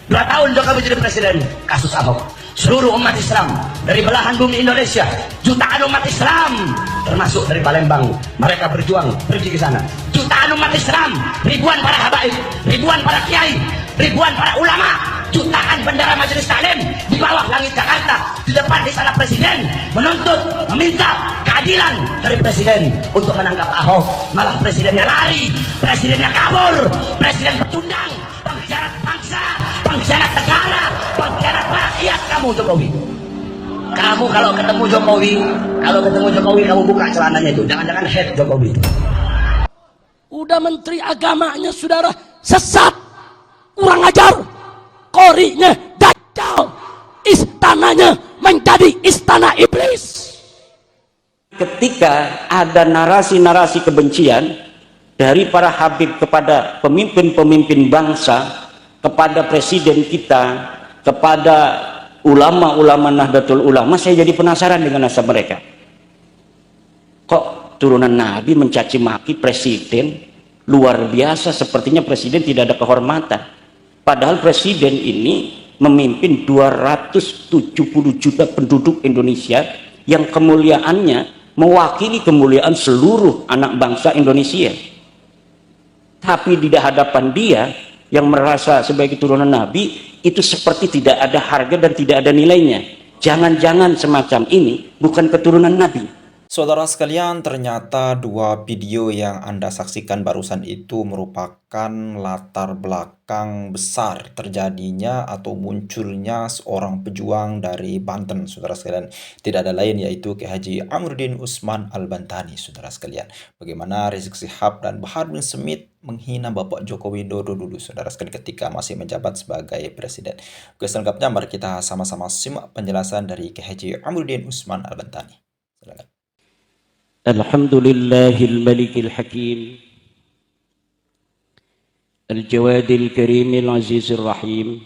2 tahun Jokowi jadi presiden, kasus Ahok. Seluruh umat Islam dari belahan bumi Indonesia, jutaan umat Islam termasuk dari Palembang, mereka berjuang pergi ke sana. Jutaan umat Islam, ribuan para habaib, ribuan para kiai, ribuan para ulama, jutaan bendera Majelis Taklim di bawah langit Jakarta, di depan istana presiden, menuntut, meminta keadilan dari presiden untuk menangkap Ahok. Malah presidennya lari, presidennya kabur, presiden pecundang, pengkhianat bangsa, pengkhianat negara, pengkhianat rakyat. Kamu Jokowi, kamu kalau ketemu Jokowi kamu buka celananya itu, jangan-jangan head Jokowi. Udah menteri agamanya saudara sesat, kurang ajar, korinya dajjal, istananya menjadi istana iblis. Ketika ada narasi-narasi kebencian dari para habib kepada pemimpin-pemimpin bangsa, kepada presiden kita, kepada ulama-ulama Nahdlatul Ulama, saya jadi penasaran dengan nasab mereka. Kok turunan Nabi mencaci maki presiden? Luar biasa, sepertinya presiden tidak ada kehormatan. Padahal presiden ini memimpin 270 juta penduduk Indonesia yang kemuliaannya mewakili kemuliaan seluruh anak bangsa Indonesia. Tapi di hadapan dia yang merasa sebagai turunan Nabi, itu seperti tidak ada harga dan tidak ada nilainya. Jangan-jangan semacam ini bukan keturunan Nabi. Saudara sekalian, ternyata 2 video yang Anda saksikan barusan itu merupakan latar belakang besar terjadinya atau munculnya seorang pejuang dari Banten, saudara sekalian. Tidak ada lain yaitu Kiai Haji Amiruddin Utsman Al-Bantani, saudara sekalian. Bagaimana Rizik Syihab dan Bahar bin Smith menghina Bapak Joko Widodo dulu, saudara sekalian, ketika masih menjabat sebagai presiden. Oke, selengkapnya mari kita sama-sama simak penjelasan dari Kiai Haji Amiruddin Utsman Al-Bantani. Silakan. Alhamdulillahil malikil hakim, al-jawadil karimil azizir rahim,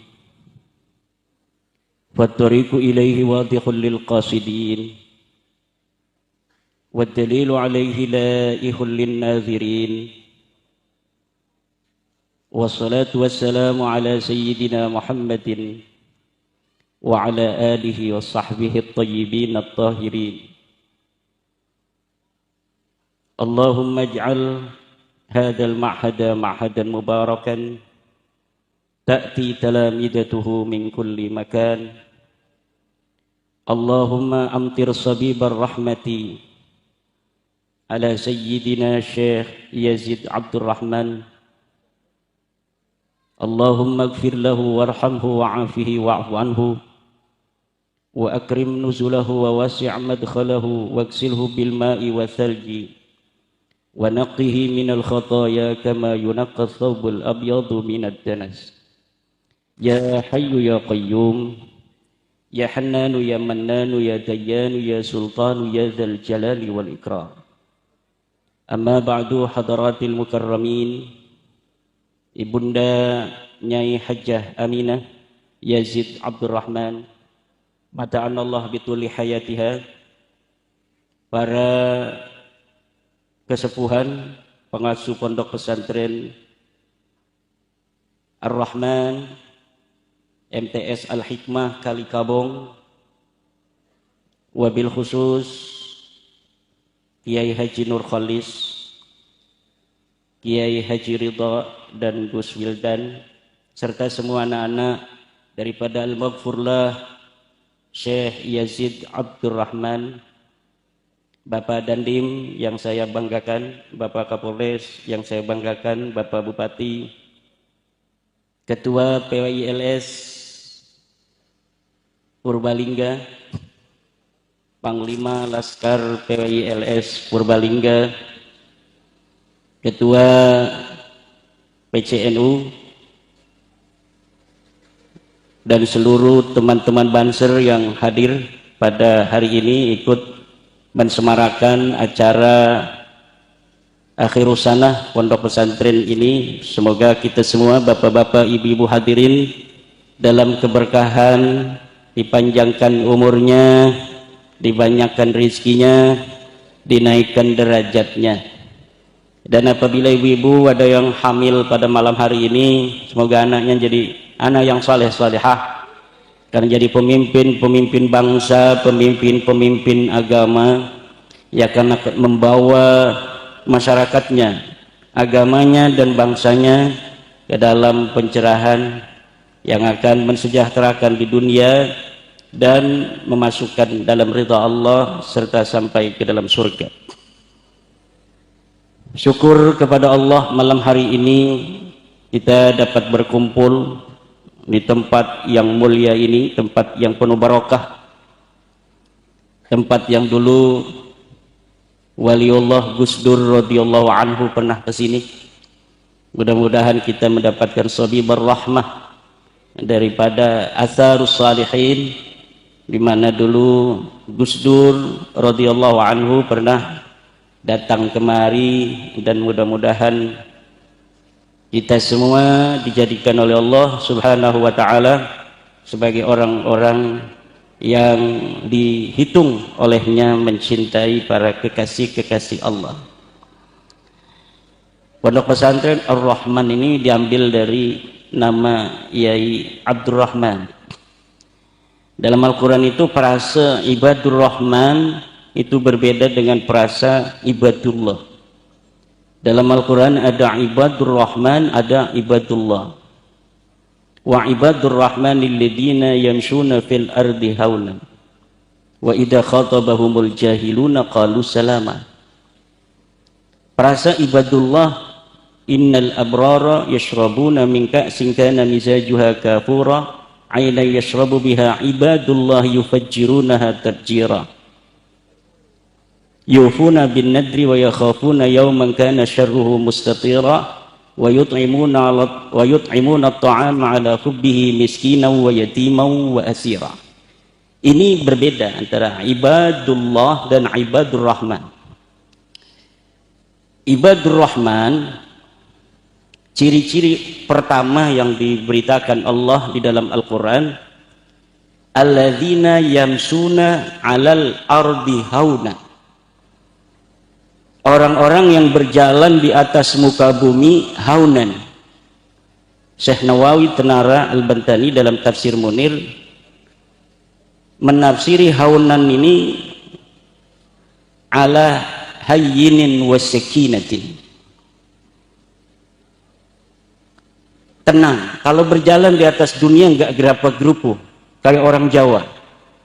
fattariqu ilaihi wadihul lil qasidin, waddalilu alaihi laihul lin nazirin, wassalatu wassalamu ala sayyidina Muhammadin wa ala alihi wa sahbihi at-tayyibin at-tahirin. Allahumma ij'al hadzal ma'hada ma'hadan mubarakan ta'ti talamidatuhu min kulli makan. Allahumma amtir sabibar rahmati ala sayyidina Syekh Yazid Abdul Rahman. Allahumma ighfir lahu warhamhu wa'afihi wa'fu anhu wa akrim nuzulahu wa wasi' madkhalahu waghsilhu bil ma'i wa thalji wa naqqihi minal khataaya kama yunaqqa thawbul abyadu minad danas. Ya hayyu ya qayyum, ya hannanu ya mannanu ya dayyanu ya sultanu ya dzal jalali wal ikram. Amma ba'du, hadaratil mukarramin, Ibunda Nyai Hajjah Aminah Yazid Abdul Rahman, mata'anallah bituli hayatiha, para kesepuhan pengasuh pondok pesantren Ar-Rahman MTS Al-Hikmah Kalikabong, wabil khusus Kiai Haji Nur Khalis, Kiai Haji Ridha dan Gus Wildan, serta semua anak-anak daripada Al-Maghfurlah Syekh Yazid Abdul Rahman, Bapak Dandim yang saya banggakan, Bapak Kapolres yang saya banggakan, Bapak Bupati, Ketua PWILS Purbalingga, Panglima Laskar PWILS Purbalingga, Ketua PCNU, dan seluruh teman-teman Banser yang hadir pada hari ini ikut mensemarakan acara akhirus sanah pondok pesantren ini. Semoga kita semua, bapak-bapak, ibu-ibu hadirin, dalam keberkahan, dipanjangkan umurnya, dibanyakkan rizkinya, dinaikkan derajatnya. Dan apabila ibu-ibu ada yang hamil pada malam hari ini, semoga anaknya jadi anak yang saleh-salehah, dan jadi pemimpin bangsa, pemimpin agama yang akan membawa masyarakatnya, agamanya dan bangsanya ke dalam pencerahan yang akan mensejahterakan di dunia dan memasukkan dalam ridha Allah serta sampai ke dalam surga. Syukur kepada Allah, malam hari ini kita dapat berkumpul di tempat yang mulia ini, tempat yang penuh barokah, tempat yang dulu Waliullah Gus Dur radhiyallahu anhu pernah ke sini. Mudah-mudahan kita mendapatkan sabibar rahmah daripada atharus salihin, di mana dulu Gus Dur radhiyallahu anhu pernah datang kemari, dan mudah-mudahan kita semua dijadikan oleh Allah Subhanahu wa taala sebagai orang-orang yang dihitung olehnya mencintai para kekasih-kekasih Allah. Pondok pesantren Ar-Rahman ini diambil dari nama Yai Abdurrahman. Dalam Al-Quran itu frase Ibadur Rahman itu berbeda dengan frasa Ibadullah. Dalam Al-Quran ada Ibadur Rahman, ada Ibadullah. Wa ibadur rahmanil ladina yamshuna fil ardi hauna wa idza khatabahumul jahiluna qalu salama. Frasa Ibadullah, innal abrara yashrabuna min ka'sin kana mizajuha kafura ayna yashrabu biha ibadullah yufajjirunaha tarjira yufuna bin nadri wa yakhafuna yawman kana syarruhu mustatira wa yut'imuna at-ta'ama ala hubbihi miskinan wa yatiman wa asira. Ini berbeda antara Ibadullah dan Ibadur Rahman. Ibadur Rahman, ciri-ciri pertama yang diberitakan Allah di dalam Al-Quran, alladzina yamsuna 'alal ardi hauna. Orang-orang yang berjalan di atas muka bumi haunan. Syekh Nawawi Tenara Al-Bantani dalam tafsir Munir menafsiri haunan ini ala hayyinin wasakinatin. Tenang, kalau berjalan di atas dunia enggak gerapa-gerupu kayak orang Jawa.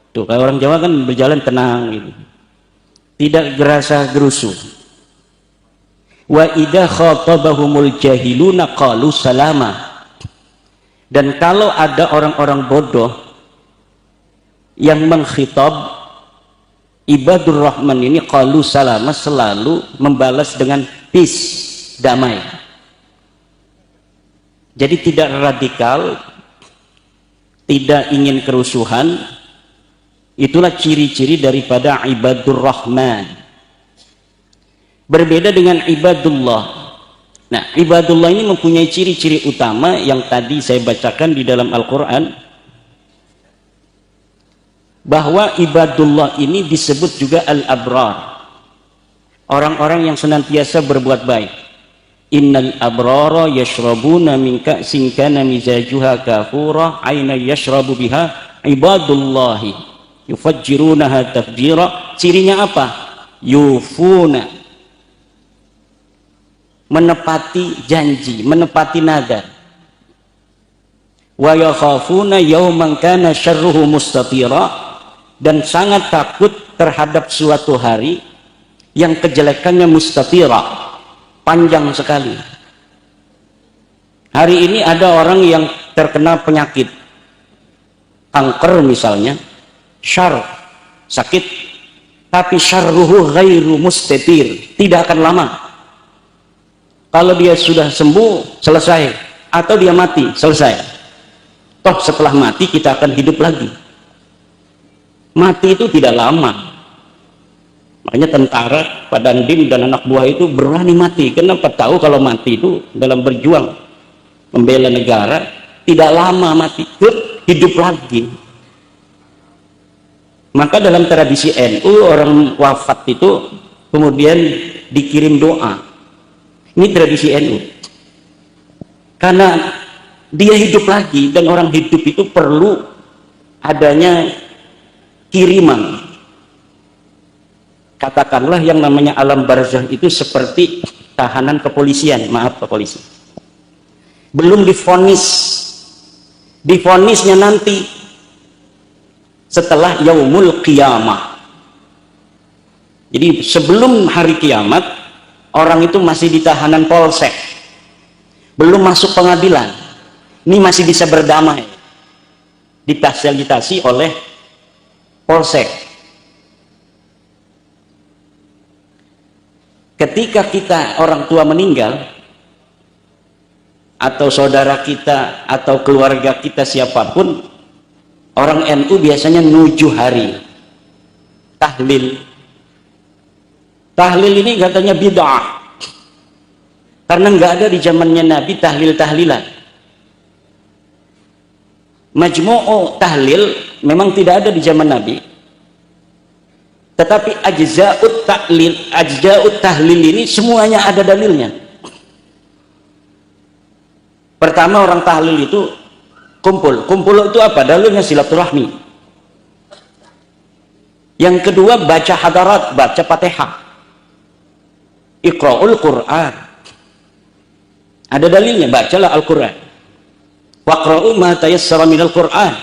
Tuh, kayak orang Jawa kan berjalan tenang gitu. Tidak gerasa gerusu. Wa idza khatabahumul jahiluna qalu salama. Dan kalau ada orang-orang bodoh yang mengkhitab Ibadur Rahman ini, qalu salama, selalu membalas dengan peace, damai. Jadi tidak radikal, tidak ingin kerusuhan. Itulah ciri-ciri daripada Ibadur Rahman. Berbeda dengan Ibadullah. Nah, Ibadullah ini mempunyai ciri-ciri utama yang tadi saya bacakan di dalam Al-Quran, bahwa Ibadullah ini disebut juga Al-Abrar, orang-orang yang senantiasa berbuat baik. Innal abrara yashrabuna min ka'sin kana mizajuha kafura aina yashrabu biha ibadullahi yufajjirunaha tafjira. Cirinya apa? Yufuna, menepati janji, menepati nadar. Wa yakhafuna yawman kana syarruhu mustatira, dan sangat takut terhadap suatu hari yang kejelekannya mustatira, panjang sekali. Hari ini ada orang yang terkena penyakit kanker misalnya, syarr, sakit, tapi syarruhu ghairu mustatir, tidak akan lama. Kalau dia sudah sembuh, selesai. Atau dia mati, selesai. Toh setelah mati kita akan hidup lagi. Mati itu tidak lama. Makanya tentara, Pak Dandim dan anak buah itu berani mati. Kenapa? Tahu kalau mati itu dalam berjuang membela negara, tidak lama mati, hidup lagi. Maka dalam tradisi NU, orang wafat itu kemudian dikirim doa. Ini tradisi NU. Karena dia hidup lagi, dan orang hidup itu perlu adanya kiriman. Katakanlah yang namanya alam barzah itu seperti tahanan kepolisian, maaf kepolisi, belum divonis, divonisnya nanti setelah yaumul qiyamah. Jadi sebelum hari kiamat orang itu masih di tahanan polsek, belum masuk pengadilan, ini masih bisa berdamai, difasilitasi oleh polsek. Ketika kita orang tua meninggal, atau saudara kita atau keluarga kita siapapun, orang NU biasanya 7 hari tahlil. Tahlil ini katanya bid'ah, karena nggak ada di zamannya Nabi tahlil-tahlilan. Majmu'u tahlil memang tidak ada di zaman Nabi, tetapi ajza'ut tahlil ini semuanya ada dalilnya. Pertama, orang tahlil itu kumpul itu apa? Dalilnya silaturahmi. Yang kedua, baca hadarat, baca Fatihah, iqra'ul Qur'an, ada dalilnya, bacalah Al-Quran, waqra'u ma tayassara minal Qur'an.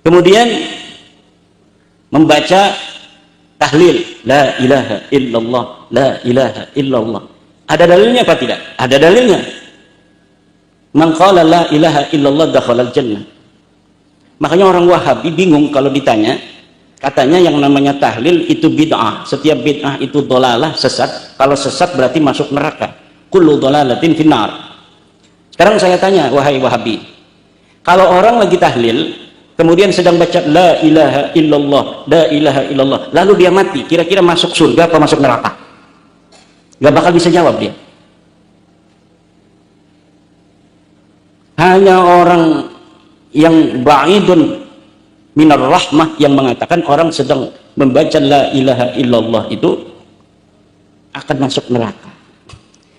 Kemudian membaca tahlil, la ilaha illallah, la ilaha illallah. Ada dalilnya apa tidak? Ada dalilnya. Man qala la ilaha illallah dakhalal jannah. Makanya orang Wahabi bingung kalau ditanya, katanya yang namanya tahlil itu bid'ah. Setiap bid'ah itu dhalalah, sesat. Kalau sesat berarti masuk neraka. Kullu dhalalatin finnar. Sekarang saya tanya, wahai Wahabi, kalau orang lagi tahlil kemudian sedang baca la ilaha illallah, la ilaha illallah, lalu dia mati, kira-kira masuk surga atau masuk neraka? Gak bakal bisa jawab dia. Hanya orang yang ba'idun minar rahmah yang mengatakan orang sedang membaca la ilaha illallah itu akan masuk neraka.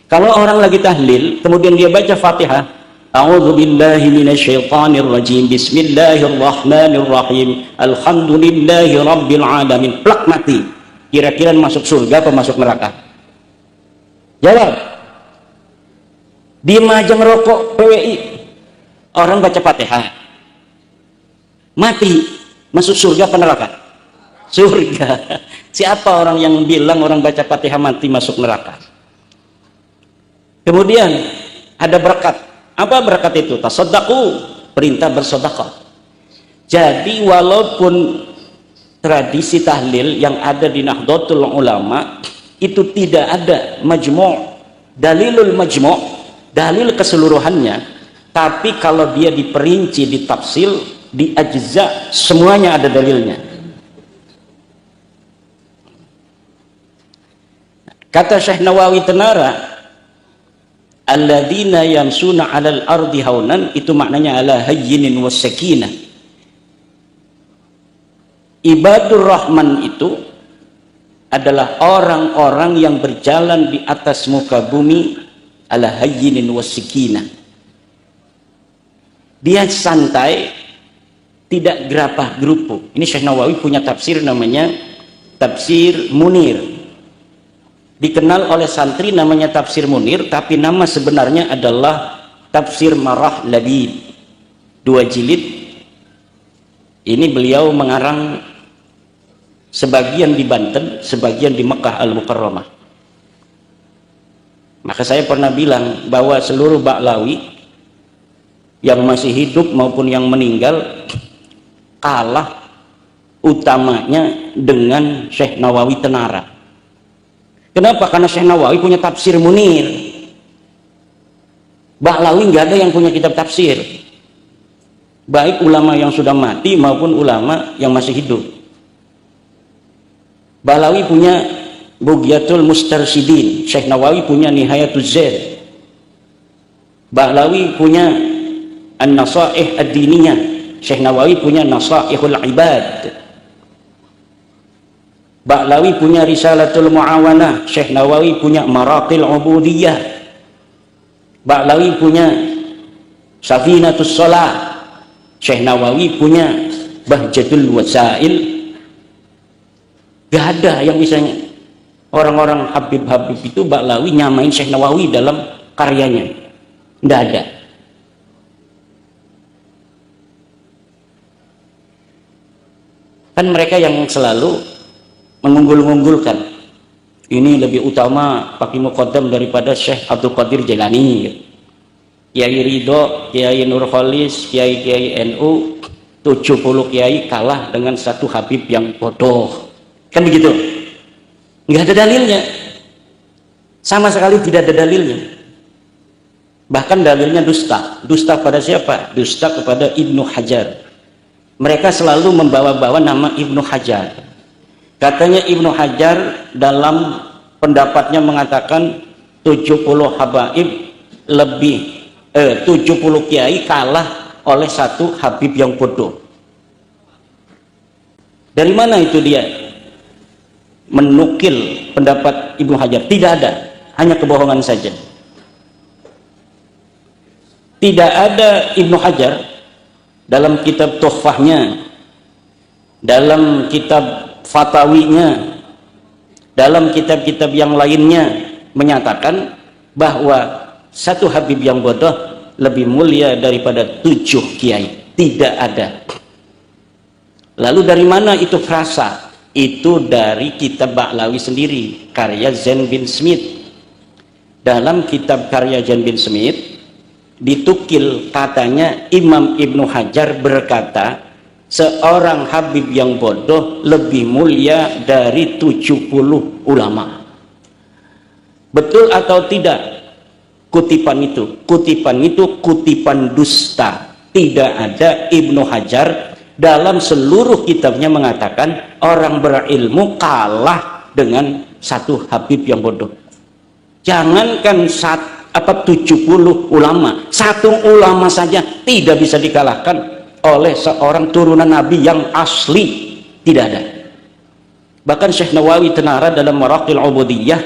Kalau orang lagi tahlil kemudian dia baca Fatihah, a'udzu billahi minasyaitonir rajim, bismillahirrahmanirrahim, alhamdulillahi rabbil alamin, plak mati, kira-kira masuk surga atau masuk neraka? Jawab. Diem aja ngerokok PWI, orang baca Fatihah mati, masuk surga atau neraka? Surga. Siapa orang yang bilang orang baca Fatihah mati masuk neraka? Kemudian ada berkat. Apa berkat itu? Tasaddaqu, perintah bersedekah. Jadi walaupun tradisi tahlil yang ada di Nahdlatul Ulama itu tidak ada majmu', dalilul majmu', dalil keseluruhannya, tapi kalau dia diperinci, ditafsil, di ajza, semuanya ada dalilnya. Kata Syekh Nawawi Tenara, alladzina yamsuna 'alal ardi haunan, itu maknanya ala hayyinin wasakinah. Ibadur Rahman itu adalah orang-orang yang berjalan di atas muka bumi ala hayyinin wasakinah. Dia santai, tidak gerapah gerupu. Ini Syekh Nawawi punya tafsir namanya Tafsir Munir. Dikenal oleh santri namanya Tafsir Munir, tapi nama sebenarnya adalah Tafsir Marah Labib, 2 jilid. Ini beliau mengarang sebagian di Banten, sebagian di Mekah Al-Mukarramah. Maka saya pernah bilang bahwa seluruh Ba'lawi yang masih hidup maupun yang meninggal kalah utamanya dengan Syekh Nawawi Tenara. Kenapa? Karena Syekh Nawawi punya Tafsir Munir. Ba'lawi nggak ada yang punya kitab tafsir, baik ulama yang sudah mati maupun ulama yang masih hidup. Ba'lawi punya Bughyatul Mustarsyidin, Syekh Nawawi punya Nihayatuz Zaid. Ba'lawi punya An-Nasaih Ad-Diniyah, Syekh Nawawi punya Nasaihul Ibad. Ba'lawi punya Risalatul Muawanah, Syekh Nawawi punya Maraqil Ubudiyah. Ba'lawi punya Safinatus Shalah, Syekh Nawawi punya Bahjatul Wasail. Gak ada yang misalnya orang-orang Habib-Habib itu Ba'lawi nyamain Syekh Nawawi dalam karyanya, gak ada. Kan mereka yang selalu mengunggul-unggulkan, ini lebih utama Pak Muqaddam daripada Syekh Abdul Qadir Jailani, Kiai Ridho, Kiai Nur Khalis, Kiai NU, 70 kiai kalah dengan satu Habib yang bodoh, kan begitu? Nggak ada dalilnya, sama sekali tidak ada dalilnya. Bahkan dalilnya dusta. Dusta pada siapa? Dusta kepada Ibnu Hajar. Mereka selalu membawa-bawa nama Ibnu Hajar. Katanya Ibnu Hajar dalam pendapatnya mengatakan 70 habaib lebih 70 kiai kalah oleh satu Habib yang bodoh. Dari mana itu dia menukil pendapat Ibnu Hajar? Tidak ada, hanya kebohongan saja. Tidak ada Ibnu Hajar dalam kitab Tuhfahnya, dalam kitab Fatawinya, dalam kitab-kitab yang lainnya menyatakan bahwa satu Habib yang bodoh lebih mulia daripada 7 kiai. Tidak ada. Lalu dari mana itu frasa? Itu dari kitab Ba'lawi sendiri, karya Zain bin Smith. Dalam kitab karya Zain bin Smith ditukil katanya Imam Ibnu Hajar berkata seorang Habib yang bodoh lebih mulia dari 70 ulama. Betul atau tidak kutipan itu? Kutipan itu kutipan dusta. Tidak ada Ibnu Hajar dalam seluruh kitabnya mengatakan orang berilmu kalah dengan satu Habib yang bodoh. Jangankan 70 ulama, satu ulama saja tidak bisa dikalahkan oleh seorang turunan Nabi yang asli. Tidak ada. Bahkan Syekh Nawawi Tenara dalam Maraqil Ubudiyah,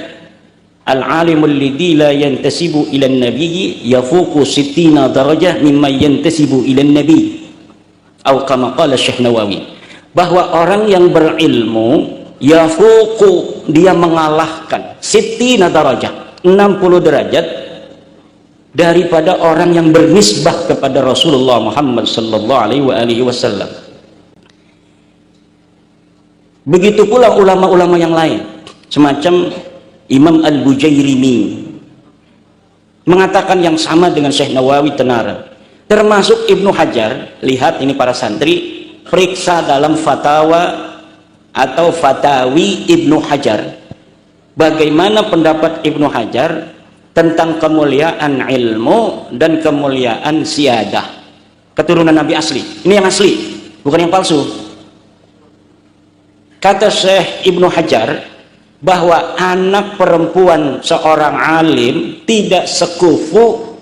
al-alimul lidhi la yantasibu ila nabiyyi yafuqu 60 darajah mimma yantasibu ila nabi, atau kama qala Syekh Nawawi, bahwa orang yang berilmu yafuqu, dia mengalahkan 60 darajah, 60 derajat daripada orang yang bernisbah kepada Rasulullah Muhammad sallallahu alaihi wasallam. Begitu pula ulama-ulama yang lain, semacam Imam Al-Bujairimi mengatakan yang sama dengan Syekh Nawawi Tenara. Termasuk Ibnu Hajar. Lihat ini para santri, periksa dalam fatwa atau fatawi Ibnu Hajar, bagaimana pendapat Ibnu Hajar tentang kemuliaan ilmu dan kemuliaan siyadah, keturunan Nabi asli. Ini yang asli, bukan yang palsu. Kata Syekh Ibnu Hajar bahwa anak perempuan seorang alim tidak sekufu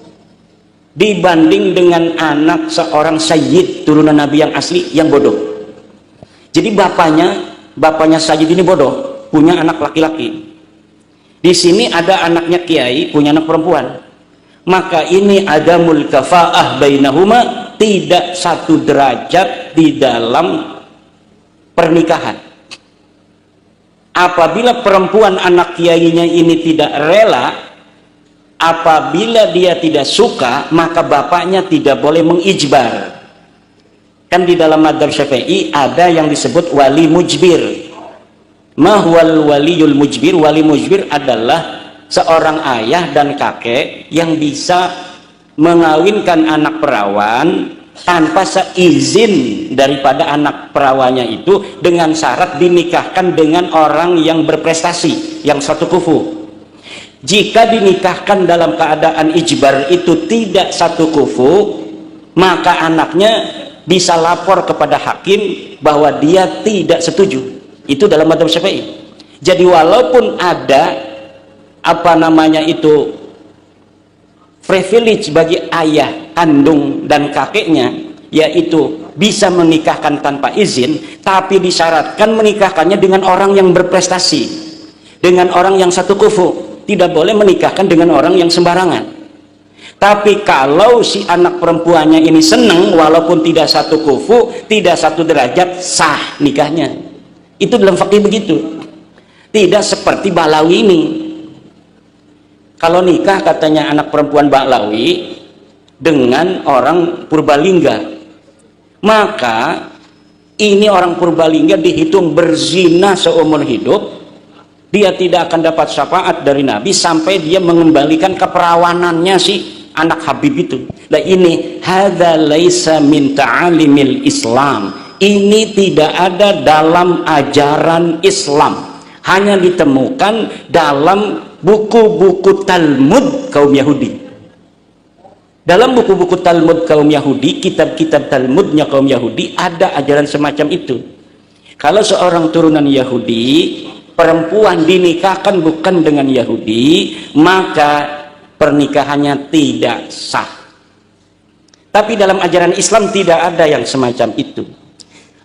dibanding dengan anak seorang sayyid turunan Nabi yang asli yang bodoh. Jadi bapaknya sayyid ini bodoh, punya anak laki-laki. Di sini ada anaknya kiai, punya anak perempuan. Maka ini ada mulkafa'ah bainahuma, tidak satu derajat di dalam pernikahan. Apabila perempuan anak kiainya ini tidak rela, apabila dia tidak suka, maka bapaknya tidak boleh mengijbar. Kan di dalam madzhab Syafi'i ada yang disebut wali mujbir. Mahwal waliyul mujbir. Wali mujbir adalah seorang ayah dan kakek yang bisa mengawinkan anak perawan tanpa seizin daripada anak perawannya itu, dengan syarat dinikahkan dengan orang yang berprestasi, yang satu kufu. Jika dinikahkan dalam keadaan ijbar itu tidak satu kufu, maka anaknya bisa lapor kepada hakim bahwa dia tidak setuju. Itu dalam madzhab Syafi'i. Jadi walaupun ada privilege bagi ayah kandung dan kakeknya, yaitu bisa menikahkan tanpa izin, tapi disyaratkan menikahkannya dengan orang yang berprestasi, dengan orang yang satu kufu. Tidak boleh menikahkan dengan orang yang sembarangan. Tapi kalau si anak perempuannya ini senang, walaupun tidak satu kufu, tidak satu derajat, sah nikahnya. Itu dalam fikih begitu. Tidak seperti Ba'lawi ini. Kalau nikah katanya anak perempuan Ba'lawi dengan orang Purbalingga, maka ini orang Purbalingga dihitung berzina seumur hidup. Dia tidak akan dapat syafaat dari Nabi sampai dia mengembalikan keperawanannya si anak Habib itu. Nah ini hadza laisa min ta'alimil Islam. Ini tidak ada dalam ajaran Islam. Hanya ditemukan dalam buku-buku Talmud kaum Yahudi. Dalam buku-buku Talmud kaum Yahudi, kitab-kitab Talmudnya kaum Yahudi, ada ajaran semacam itu. Kalau seorang turunan Yahudi, perempuan dinikahkan bukan dengan Yahudi, maka pernikahannya tidak sah. Tapi dalam ajaran Islam tidak ada yang semacam itu.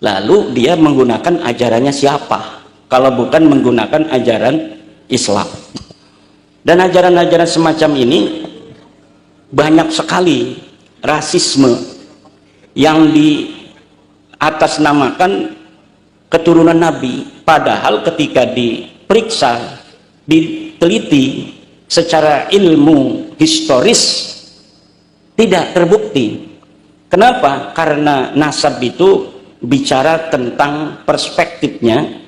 Lalu dia menggunakan ajarannya siapa kalau bukan menggunakan ajaran Islam? Dan ajaran-ajaran semacam ini banyak sekali rasisme yang diatasnamakan keturunan Nabi, padahal ketika diperiksa, diteliti secara ilmu historis tidak terbukti. Kenapa? Karena nasab itu bicara tentang perspektifnya.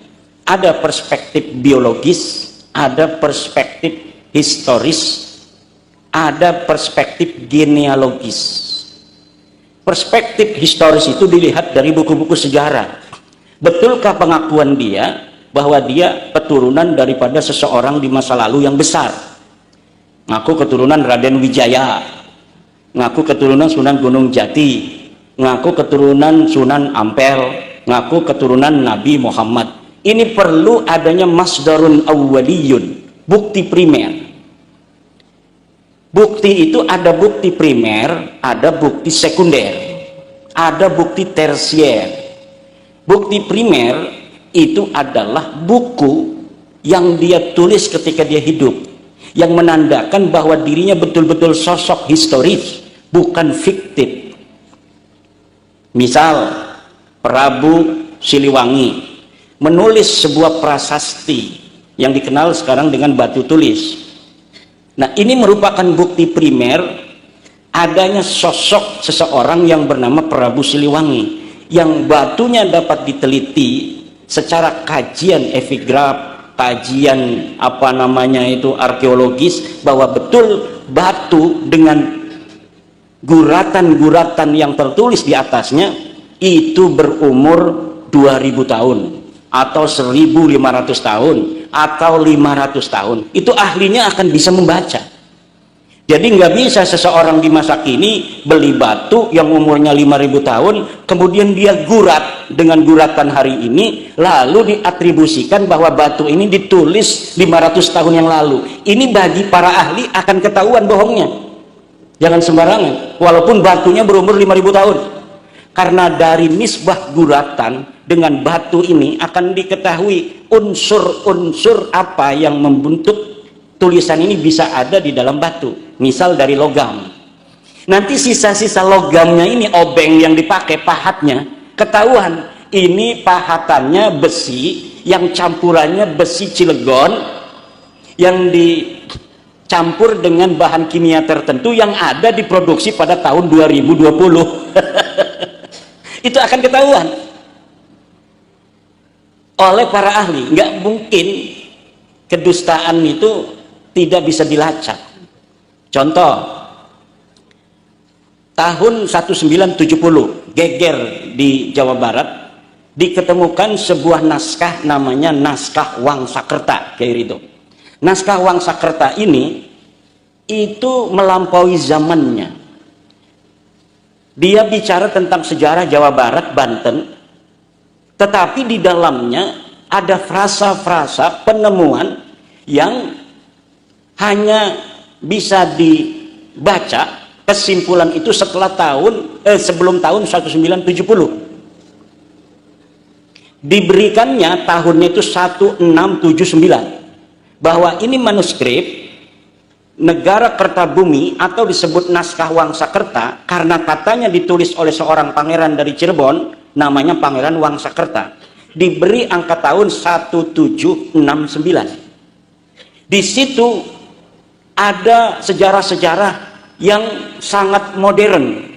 Ada perspektif biologis, ada perspektif historis, ada perspektif genealogis. Perspektif historis itu dilihat dari buku-buku sejarah. Betulkah pengakuan dia bahwa dia keturunan daripada seseorang di masa lalu yang besar? Ngaku keturunan Raden Wijaya, ngaku keturunan Sunan Gunung Jati, ngaku keturunan Sunan Ampel, ngaku keturunan Nabi Muhammad. Ini perlu adanya masdarun awwaliyun, bukti primer. Bukti itu ada bukti primer, ada bukti sekunder, ada bukti tersier. Bukti primer itu adalah buku yang dia tulis ketika dia hidup, yang menandakan bahwa dirinya betul-betul sosok historis, bukan fiktif. Misal Prabu Siliwangi menulis sebuah prasasti yang dikenal sekarang dengan batu tulis. Nah, ini merupakan bukti primer adanya sosok seseorang yang bernama Prabu Siliwangi, yang batunya dapat diteliti secara kajian epigraf, kajian arkeologis, bahwa betul batu dengan guratan-guratan yang tertulis di atasnya itu berumur 2000 tahun atau 1500 tahun atau 500 tahun. Itu ahlinya akan bisa membaca. Jadi nggak bisa seseorang di masa kini beli batu yang umurnya 5000 tahun, kemudian dia gurat dengan guratan hari ini, lalu diatribusikan bahwa batu ini ditulis 500 tahun yang lalu. Ini bagi para ahli akan ketahuan bohongnya. Jangan sembarangan, walaupun batunya berumur 5000 tahun. Karena dari nisbah guratan dengan batu ini akan diketahui unsur-unsur apa yang membentuk tulisan ini bisa ada di dalam batu. Misal dari logam, nanti sisa-sisa logamnya ini, obeng yang dipakai pahatnya, ketahuan ini pahatannya besi yang campurannya besi Cilegon yang dicampur dengan bahan kimia tertentu yang ada diproduksi pada tahun 2020. Itu akan ketahuan oleh para ahli. Nggak mungkin kedustaan itu tidak bisa dilacak. Contoh, tahun 1970 geger di Jawa Barat diketemukan sebuah naskah namanya naskah Wangsakerta, Kiai Ridho. Naskah Wangsakerta ini itu melampaui zamannya. Dia bicara tentang sejarah Jawa Barat, Banten, tetapi di dalamnya ada frasa-frasa penemuan yang hanya bisa dibaca kesimpulan itu setelah sebelum tahun 1970. Diberikannya tahunnya itu 1679, bahwa ini manuskrip Negara Kertabumi atau disebut naskah Wangsakerta karena katanya ditulis oleh seorang pangeran dari Cirebon, namanya Pangeran Wangsakerta, diberi angka tahun 1769. Di situ ada sejarah-sejarah yang sangat modern,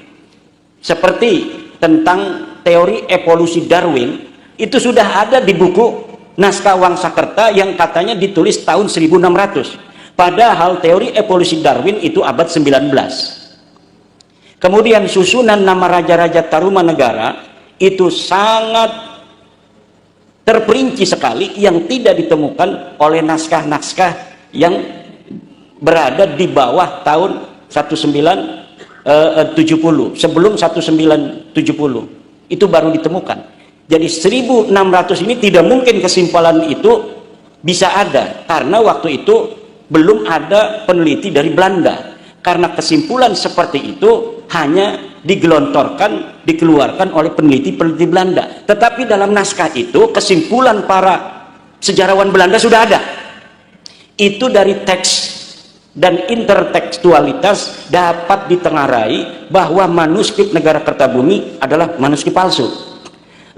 seperti tentang teori evolusi Darwin. Itu sudah ada di buku naskah Wangsakerta yang katanya ditulis tahun 1600. Padahal teori evolusi Darwin itu abad 19. Kemudian susunan nama raja-raja Tarumanegara itu sangat terperinci sekali yang tidak ditemukan oleh naskah-naskah yang berada di bawah tahun 1970. Sebelum 1970 itu baru ditemukan. Jadi 1600 ini tidak mungkin kesimpulan itu bisa ada, karena waktu itu belum ada peneliti dari Belanda. Karena kesimpulan seperti itu hanya digelontorkan, dikeluarkan oleh peneliti-peneliti Belanda. Tetapi dalam naskah itu kesimpulan para sejarawan Belanda sudah ada. Itu dari teks dan intertekstualitas dapat ditengarai bahwa manuskrip Negara Kertabumi adalah manuskrip palsu.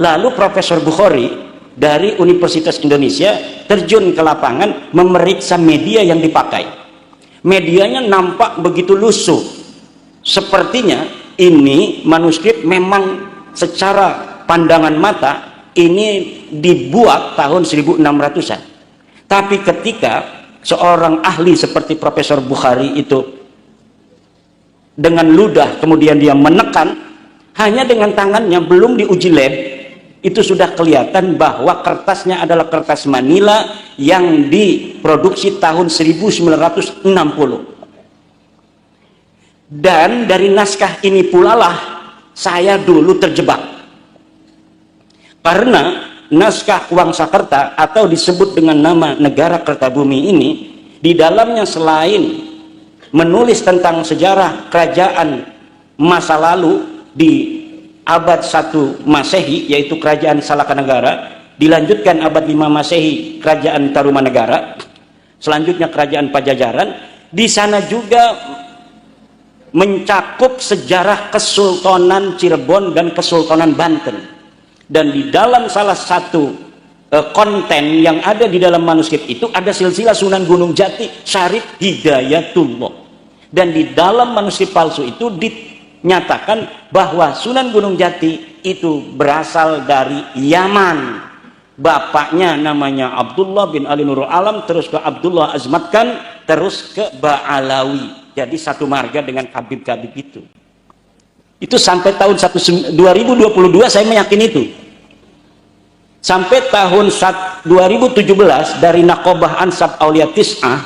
Lalu Profesor Bukhari dari Universitas Indonesia terjun ke lapangan memeriksa media yang dipakai. Medianya nampak begitu lusuh. Sepertinya ini manuskrip memang secara pandangan mata ini dibuat tahun 1600-an. Tapi ketika seorang ahli seperti Profesor Bukhari itu dengan ludah kemudian dia menekan, hanya dengan tangannya, belum diuji lab, itu sudah kelihatan bahwa kertasnya adalah kertas Manila yang diproduksi tahun 1960. Dan dari naskah ini pula lah saya dulu terjebak, karena naskah Wangsakerta atau disebut dengan nama Negara Kertabumi ini, di dalamnya selain menulis tentang sejarah kerajaan masa lalu di abad 1 Masehi, yaitu kerajaan Salakanegara, dilanjutkan abad 5 Masehi kerajaan Tarumanegara, selanjutnya kerajaan Pajajaran. Di sana juga mencakup sejarah Kesultanan Cirebon dan Kesultanan Banten. Dan di dalam salah satu konten yang ada di dalam manuskrip itu ada silsilah Sunan Gunung Jati Syarif Hidayatullah. Dan di dalam manuskrip palsu itu nyatakan bahwa Sunan Gunung Jati itu berasal dari Yaman. Bapaknya namanya Abdullah bin Ali Nurul Alam, terus ke Abdullah Azmatkan, terus ke Ba'alawi. Jadi satu marga dengan Habib-Habib itu. Itu sampai tahun 2022 saya meyakini itu. Sampai tahun 2017 dari Naqobah Ansab Aulia Tis'ah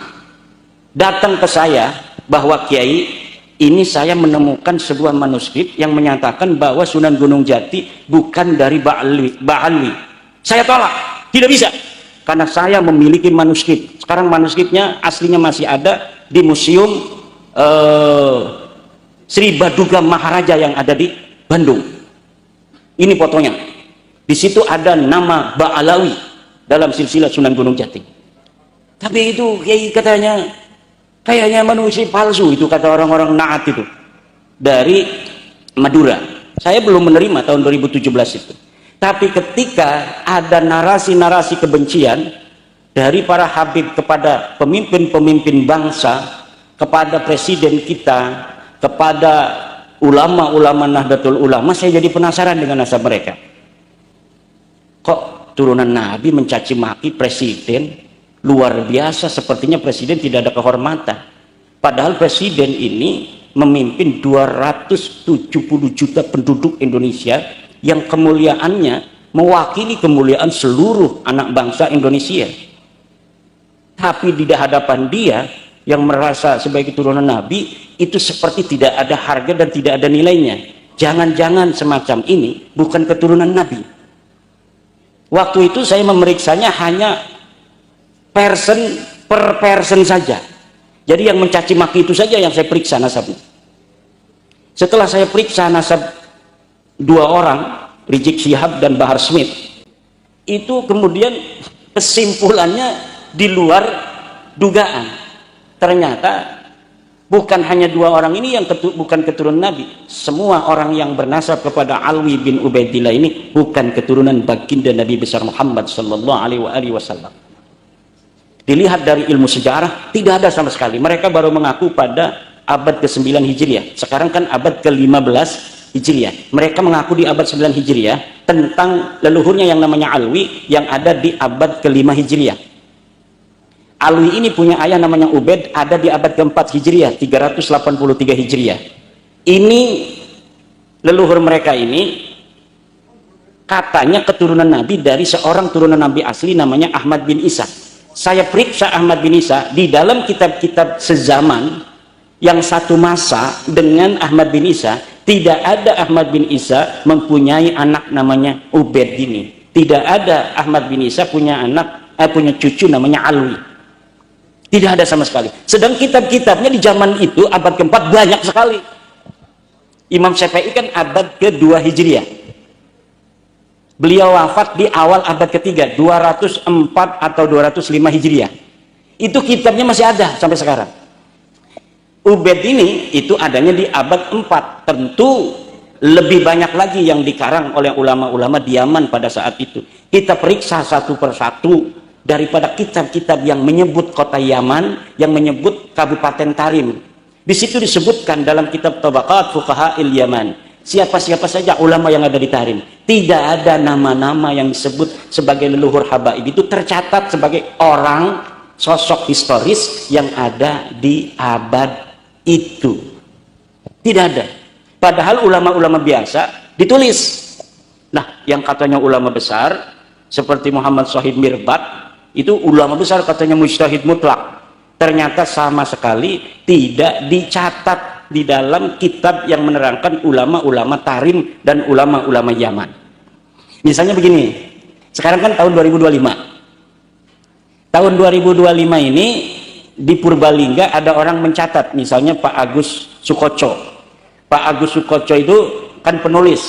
datang ke saya bahwa Kiai, ini saya menemukan sebuah manuskrip yang menyatakan bahwa Sunan Gunung Jati bukan dari Ba'alwi. Saya tolak, tidak bisa, karena saya memiliki manuskrip. Sekarang manuskripnya aslinya masih ada di Museum Sri Baduga Maharaja yang ada di Bandung. Ini fotonya. Di situ ada nama Ba'alawi dalam silsilah Sunan Gunung Jati. Tapi itu Kiai katanya kayaknya manusia palsu, itu kata orang-orang Naat itu dari Madura. Saya belum menerima tahun 2017 itu. Tapi ketika ada narasi-narasi kebencian dari para habib kepada pemimpin-pemimpin bangsa, kepada presiden kita, kepada ulama-ulama Nahdlatul Ulama, saya jadi penasaran dengan nasab mereka. Kok turunan Nabi mencaci maki presiden? Luar biasa, sepertinya presiden tidak ada kehormatan. Padahal presiden ini memimpin 270 juta penduduk Indonesia yang kemuliaannya mewakili kemuliaan seluruh anak bangsa Indonesia. Tapi di hadapan dia yang merasa sebagai keturunan Nabi itu seperti tidak ada harga dan tidak ada nilainya. Jangan-jangan semacam ini bukan keturunan Nabi. Waktu itu saya memeriksanya hanya person per person saja. Jadi yang mencaci maki itu saja yang saya periksa nasabnya. Setelah saya periksa nasab dua orang, Rizik Syihab dan Bahar Smith, itu kemudian kesimpulannya di luar dugaan. Ternyata Bukan hanya dua orang ini yang bukan keturunan Nabi. Semua orang yang bernasab kepada Alwi bin Ubaidillah ini bukan keturunan baginda Nabi besar Muhammad sallallahu alaihi wasallam. Dilihat dari ilmu sejarah, tidak ada sama sekali. Mereka baru mengaku pada abad ke-9 Hijriah. Sekarang kan abad ke-15 Hijriah. Mereka mengaku di abad 9 Hijriah tentang leluhurnya yang namanya Alwi yang ada di abad ke-5 Hijriah. Alwi ini punya ayah namanya Ubaid, ada di abad ke-4 Hijriah, 383 Hijriah. Ini leluhur mereka ini katanya keturunan Nabi dari seorang turunan Nabi asli namanya Ahmad bin Isa. Saya periksa Ahmad bin Isa di dalam kitab-kitab sezaman yang satu masa dengan Ahmad bin Isa, tidak ada Ahmad bin Isa mempunyai anak namanya Ubaid ini. Tidak ada Ahmad bin Isa punya punya cucu namanya Alwi. Tidak ada sama sekali. Sedang kitab-kitabnya di zaman itu abad ke-4 banyak sekali. Imam Syafi'i kan abad ke-2 Hijriah. Beliau wafat di awal abad ke-3, 204 atau 205 Hijriah. Itu kitabnya masih ada sampai sekarang. Ubaid ini itu adanya di abad 4. Tentu lebih banyak lagi yang dikarang oleh ulama-ulama di Yaman pada saat itu. Kita periksa satu persatu daripada kitab-kitab yang menyebut kota Yaman, yang menyebut Kabupaten Tarim. Di situ disebutkan dalam kitab Tabaqat Fuqaha'il Yaman, siapa-siapa saja ulama yang ada di Tarim. Tidak ada nama-nama yang disebut sebagai leluhur habaib itu tercatat sebagai orang, sosok historis yang ada di abad itu. Tidak ada. Padahal ulama-ulama biasa ditulis. Nah, yang katanya ulama besar seperti Muhammad Shahid Mirbat, itu ulama besar katanya mujtahid mutlak, ternyata sama sekali tidak dicatat di dalam kitab yang menerangkan ulama-ulama Tarim dan ulama-ulama Yaman. Misalnya begini, sekarang kan tahun 2025. Tahun 2025 ini di Purbalingga ada orang mencatat, misalnya Pak Agus Sukoco. Pak Agus Sukoco itu kan penulis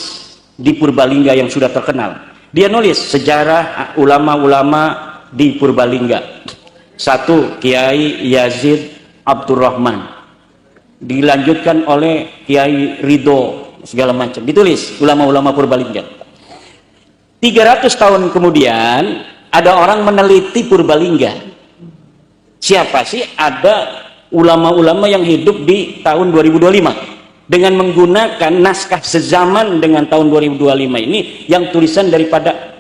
di Purbalingga yang sudah terkenal. Dia nulis sejarah ulama-ulama di Purbalingga. Satu, Kiai Yazid Abdurrahman, dilanjutkan oleh Kiai Ridho, segala macam ditulis ulama-ulama Purbalingga. 300 tahun kemudian ada orang meneliti Purbalingga. Siapa sih ada ulama-ulama yang hidup di tahun 2025 dengan menggunakan naskah sezaman dengan tahun 2025 ini yang tulisan daripada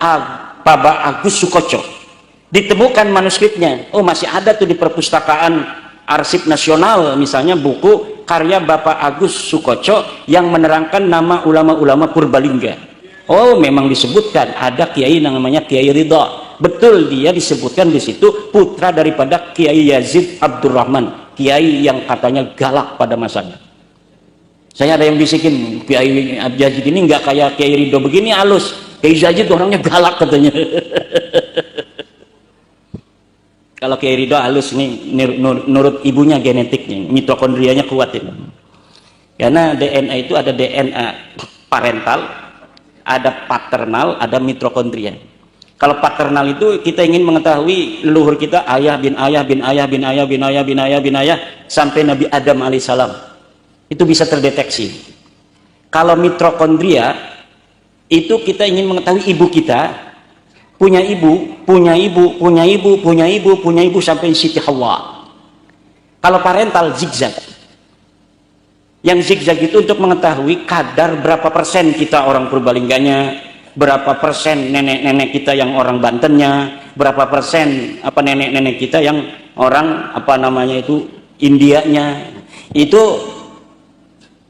Bapak Agus Sukoco. Ditemukan manuskripnya. Oh, masih ada tuh di perpustakaan Arsip Nasional, misalnya buku karya Bapak Agus Sukoco yang menerangkan nama ulama-ulama Purbalingga. Oh, memang disebutkan ada kiai namanya Kiai Ridho. Betul, dia disebutkan di situ putra daripada Kiai Yazid Abdurrahman, kiai yang katanya galak pada masanya. Saya ada yang bisikin, Kiai Yazid ini nggak kayak Kiai Ridho begini halus. Kiai Yazid orangnya galak katanya. Kalau Kiai Ridho halus nih, nurut ibunya genetiknya, mitokondrianya kuat itu. Karena DNA itu ada DNA parental, ada paternal, ada mitokondria. Kalau paternal itu kita ingin mengetahui leluhur kita, ayah bin ayah bin ayah bin ayah bin ayah bin ayah bin ayah sampai Nabi Adam alaihissalam. Itu bisa terdeteksi. Kalau mitokondria itu kita ingin mengetahui ibu kita, punya ibu, punya ibu, punya ibu, punya ibu, punya ibu sampai Siti Hawa. Kalau parental zigzag. Yang zigzag itu untuk mengetahui kadar berapa persen kita orang Purbalingganya, berapa persen nenek-nenek kita yang orang Bantennya, berapa persen nenek-nenek kita yang orang Indianya. Itu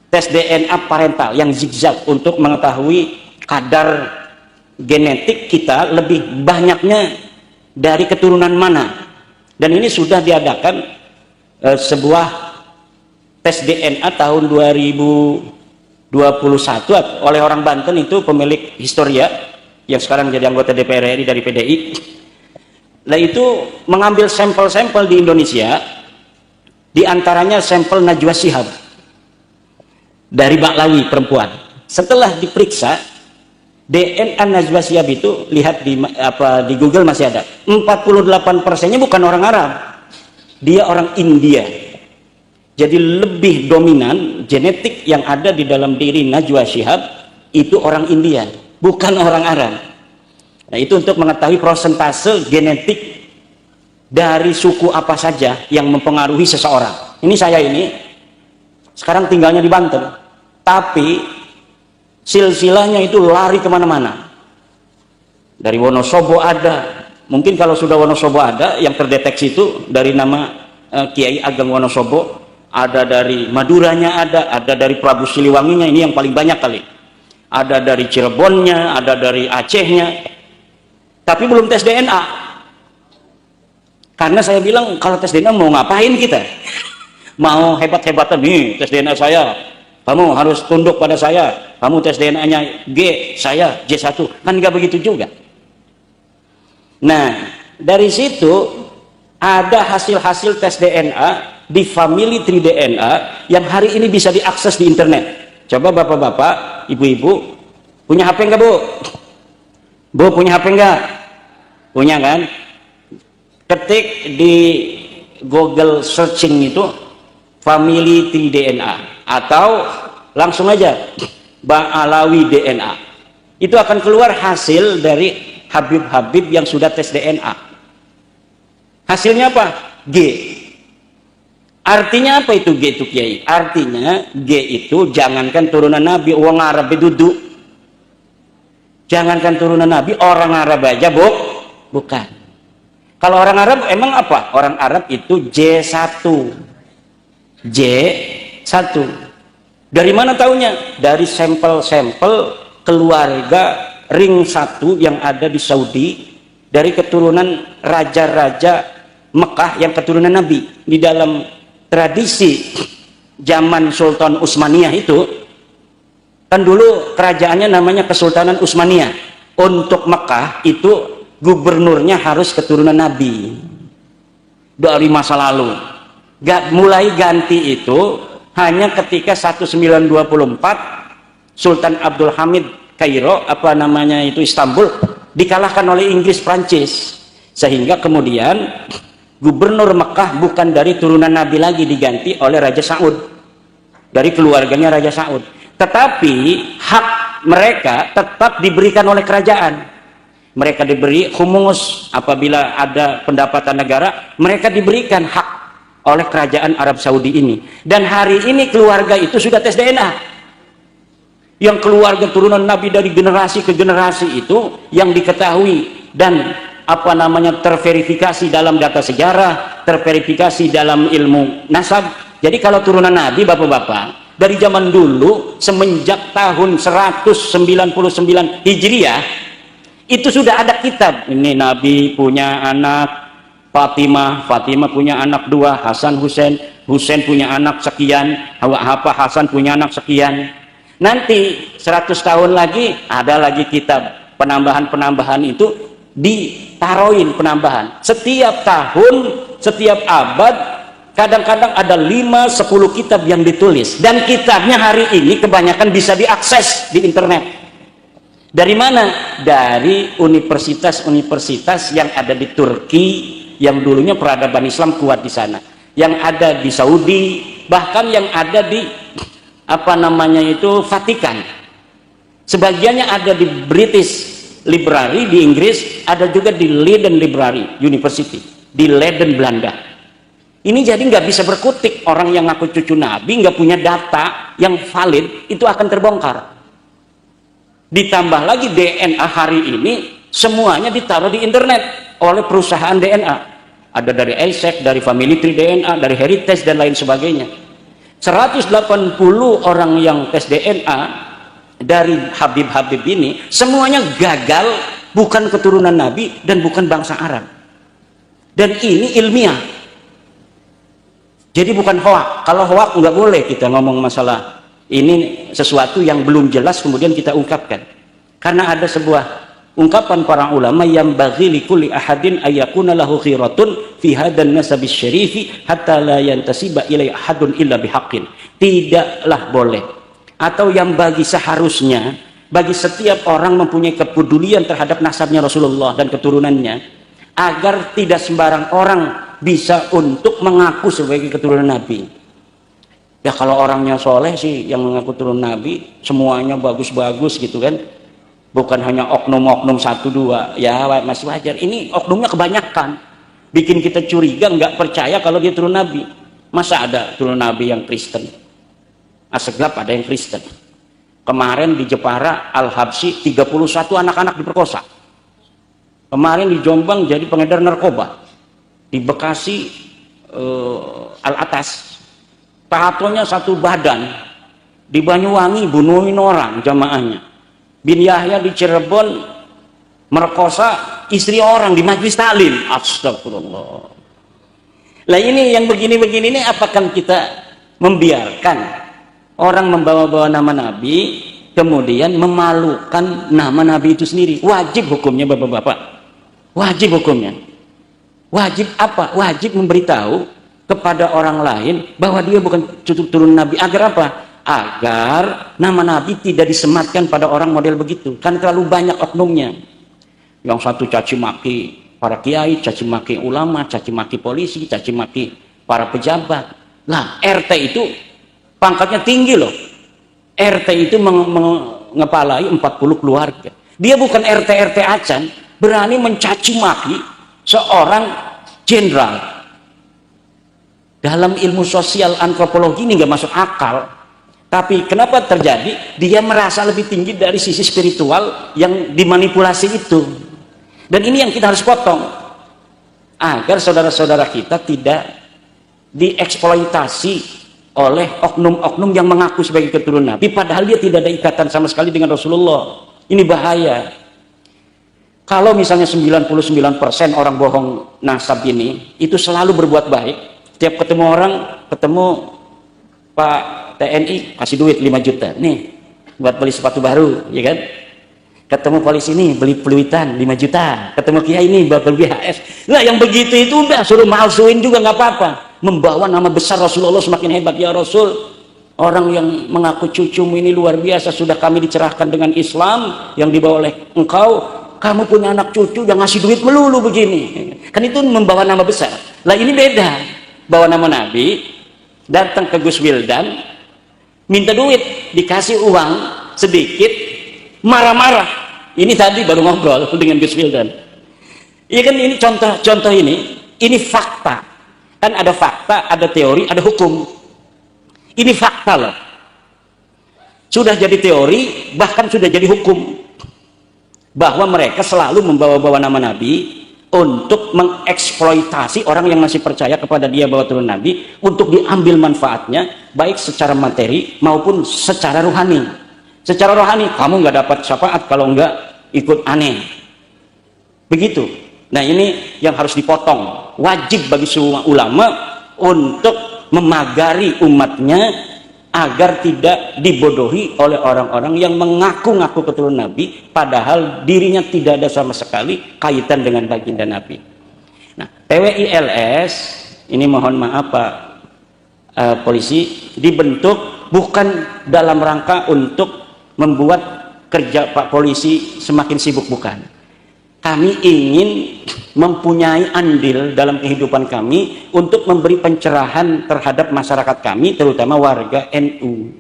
tes DNA parental yang zigzag untuk mengetahui kadar genetik kita lebih banyaknya dari keturunan mana. Dan ini sudah diadakan sebuah tes DNA tahun 2021 oleh orang Banten, itu pemilik Historia yang sekarang jadi anggota DPR RI dari PDI. Nah, itu mengambil sampel-sampel di Indonesia, diantaranya sampel Najwa Shihab dari Baklawi perempuan. Setelah diperiksa DNA Najwa Shihab itu, lihat di Google masih ada, 48%-nya bukan orang Arab, dia orang India. Jadi lebih dominan genetik yang ada di dalam diri Najwa Shihab itu orang India, bukan orang Arab. Nah, itu untuk mengetahui persentase genetik dari suku apa saja yang mempengaruhi seseorang. Ini saya ini sekarang tinggalnya di Banten, tapi silsilahnya itu lari kemana-mana. Dari Wonosobo ada, mungkin kalau sudah Wonosobo ada, yang terdeteksi itu dari nama Kiai Ageng Wonosobo, ada dari Maduranya ada dari Prabu Siliwanginya, ini yang paling banyak kali. Ada dari Cirebonnya, ada dari Acehnya, tapi belum tes DNA. Karena saya bilang kalau tes DNA mau ngapain kita? Mau hebat-hebatan nih tes DNA saya, kamu harus tunduk pada saya, kamu tes DNA-nya G, saya J1, kan nggak begitu juga. Nah, dari situ ada hasil-hasil tes DNA di Family Tree DNA yang hari ini bisa diakses di internet. Coba bapak-bapak, ibu-ibu, punya HP nggak, Bu? Bu punya HP nggak? Punya kan? Ketik di Google searching itu Family Tree DNA atau langsung aja Ba'alawi DNA. Itu akan keluar hasil dari Habib-habib yang sudah tes DNA. Hasilnya apa? G. Artinya apa itu G itu, Kiai? Artinya G itu jangankan turunan Nabi, orang Arab duduk. Jangankan turunan Nabi, orang Arab aja, Bu. Bukan. Kalau orang Arab emang apa? Orang Arab itu J1. J1. Dari mana taunya? Dari sampel-sampel keluarga ring 1 yang ada di Saudi, dari keturunan raja-raja Mekah yang keturunan Nabi. Di dalam tradisi zaman Sultan Utsmaniyah itu, kan dulu kerajaannya namanya Kesultanan Utsmaniyah. Untuk Mekah itu gubernurnya harus keturunan Nabi dari masa lalu. Mulai ganti itu hanya ketika 1924 Sultan Abdul Hamid Kairo, apa namanya itu, Istanbul, dikalahkan oleh Inggris Prancis, sehingga kemudian gubernur Mekah bukan dari turunan Nabi lagi, diganti oleh Raja Saud, dari keluarganya Raja Saud. Tetapi hak mereka tetap diberikan oleh kerajaan. Mereka diberi humus apabila ada pendapatan negara, mereka diberikan hak oleh kerajaan Arab Saudi ini. Dan hari ini keluarga itu sudah tes DNA. Yang keluarga turunan Nabi dari generasi ke generasi itu yang diketahui dan apa namanya terverifikasi dalam data sejarah, terverifikasi dalam ilmu nasab. Jadi kalau turunan Nabi, bapak-bapak, dari zaman dulu semenjak tahun 199 Hijriah itu sudah ada kitab. Ini Nabi punya anak Fatimah, Fatimah punya anak 2 Hasan Husain, Husain punya anak sekian, Hasan punya anak sekian. Nanti 100 tahun lagi ada lagi kitab, penambahan-penambahan itu ditaruhin penambahan. Setiap tahun, setiap abad, kadang-kadang ada 5-10 kitab yang ditulis. Dan kitabnya hari ini kebanyakan bisa diakses di internet. Dari mana? Dari universitas-universitas yang ada di Turki, yang dulunya peradaban Islam kuat di sana. Yang ada di Saudi, bahkan yang ada di apa namanya itu Vatikan. Sebagiannya ada di British Library di Inggris, ada juga di Leiden Library University di Leiden, Belanda. Ini jadi nggak bisa berkutik. Orang yang ngaku cucu Nabi nggak punya data yang valid, itu akan terbongkar. Ditambah lagi DNA hari ini semuanya ditaruh di internet oleh perusahaan DNA. Ada dari EISEC, dari Family Tree DNA, dari Heritage dan lain sebagainya. 180 orang yang tes DNA dari Habib-habib ini semuanya gagal, bukan keturunan Nabi dan bukan bangsa Arab. Dan ini ilmiah. Jadi bukan hoak. Kalau hoak nggak boleh kita ngomong masalah ini, sesuatu yang belum jelas kemudian kita ungkapkan. Karena ada sebuah ungkapan para ulama yang bagi likulli ahadin ayakuna lahu khiratun fi hadan nasabis syarifi hatta la yantasiba ilai ahadun illa bihaqqin. Tidaklah boleh, atau yang bagi seharusnya bagi setiap orang mempunyai kepedulian terhadap nasabnya Rasulullah dan keturunannya, agar tidak sembarang orang bisa untuk mengaku sebagai keturunan Nabi. Ya kalau orangnya soleh sih yang mengaku turun Nabi semuanya bagus-bagus gitu kan, bukan hanya oknum-oknum satu dua, ya masih wajar. Ini oknumnya kebanyakan, bikin kita curiga, nggak percaya kalau dia turun Nabi. Masa ada turun Nabi yang Kristen? Asegap ada yang Kristen. Kemarin di Jepara Al-Habsyi 31 anak-anak diperkosa. Kemarin di Jombang jadi pengedar narkoba. Di Bekasi Al-Atas tatonya satu badan. Di Banyuwangi bunuhin orang jamaahnya. Bin Yahya di Cirebon merkosa istri orang di Majelis Taklim. Astagfirullah. Lah ini yang begini-begini ini, apakah kita membiarkan orang membawa-bawa nama Nabi kemudian memalukan nama Nabi itu sendiri? Wajib hukumnya bapak-bapak, wajib hukumnya. Wajib apa? Wajib memberitahu kepada orang lain bahwa dia bukan turun Nabi. Agar apa? Agar nama Nabi tidak disematkan pada orang model begitu. Kan terlalu banyak oknumnya. Yang satu caci maki para kiai, caci maki ulama, caci maki polisi, caci maki para pejabat. Nah, RT itu pangkatnya tinggi loh. RT itu mengepalai 40 keluarga. Dia bukan RT acan, berani mencaci maki seorang jenderal. Dalam ilmu sosial antropologi ini nggak masuk akal. Tapi kenapa terjadi? Dia merasa lebih tinggi dari sisi spiritual yang dimanipulasi itu. Dan ini yang kita harus potong, agar saudara-saudara kita tidak dieksploitasi oleh oknum-oknum yang mengaku sebagai keturunan Nabi, padahal dia tidak ada ikatan sama sekali dengan Rasulullah. Ini bahaya. Kalau misalnya 99% orang bohong nasab ini, itu selalu berbuat baik. Tiap ketemu orang, ketemu Pak TNI, kasih duit 5 juta. Nih, buat beli sepatu baru, ya kan? Ketemu polisi ini, beli peluitan 5 juta. Ketemu kiai ini, buat beli BHS. Nah, yang begitu itu udah, suruh malsuin juga nggak apa-apa. Membawa nama besar Rasulullah semakin hebat. Ya Rasul, orang yang mengaku cucumu ini luar biasa, sudah kami dicerahkan dengan Islam yang dibawa oleh engkau. Kamu punya anak cucu yang ngasih duit melulu begini. Kan itu membawa nama besar. Lah ini beda. Bawa nama Nabi, datang ke Gus Wildan, minta duit, dikasih uang sedikit, marah-marah. Ini tadi baru ngobrol dengan Gus Wildan. Iya kan, ini contoh ini fakta. Kan ada fakta, ada teori, ada hukum. Ini fakta loh. Sudah jadi teori, bahkan sudah jadi hukum. Bahwa mereka selalu membawa-bawa nama Nabi untuk mengeksploitasi orang yang masih percaya kepada dia bahwa turun Nabi, untuk diambil manfaatnya baik secara materi maupun secara rohani. Secara rohani, kamu nggak dapat syafaat kalau nggak ikut aneh. Begitu. Nah, ini yang harus dipotong. Wajib bagi semua ulama untuk memagari umatnya agar tidak dibodohi oleh orang-orang yang mengaku-ngaku keturunan Nabi, padahal dirinya tidak ada sama sekali kaitan dengan baginda Nabi. Nah, TWILS ini mohon maaf Pak polisi, dibentuk bukan dalam rangka untuk membuat kerja Pak polisi semakin sibuk, bukan. Kami ingin mempunyai andil dalam kehidupan kami untuk memberi pencerahan terhadap masyarakat kami, terutama warga NU.